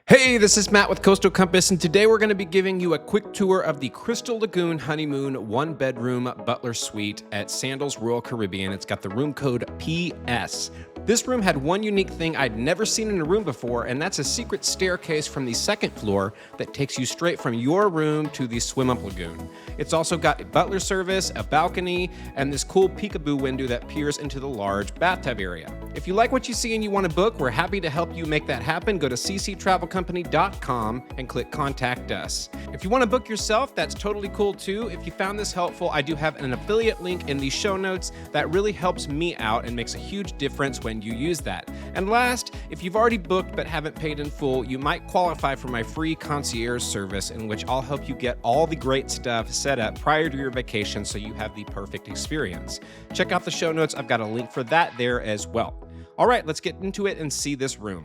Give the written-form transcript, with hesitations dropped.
Hey, this is Matt with Coastal Compass, and today we're going to be giving you a quick tour of the Crystal Lagoon Honeymoon one-bedroom Butler suite at Sandals Royal Caribbean. It's got the room code PS. This room had one unique thing I'd never seen in a room before, and that's a secret staircase from the second floor that takes you straight from your room to the swim-up lagoon. It's also got a butler service, a balcony, and this cool peekaboo window that peers into the large bathtub area. If you like what you see and you want to book, we're happy to help you make that happen. Go to cctravelcompany.com and click Contact Us. If you want to book yourself, that's totally cool too. If you found this helpful, I do have an affiliate link in the show notes that really helps me out and makes a huge difference when you use that. And last, if you've already booked but haven't paid in full, you might qualify for my free concierge service, in which I'll help you get all the great stuff set up prior to your vacation so you have the perfect experience. Check out the show notes. I've got a link for that there as well. All right, let's get into it and see this room.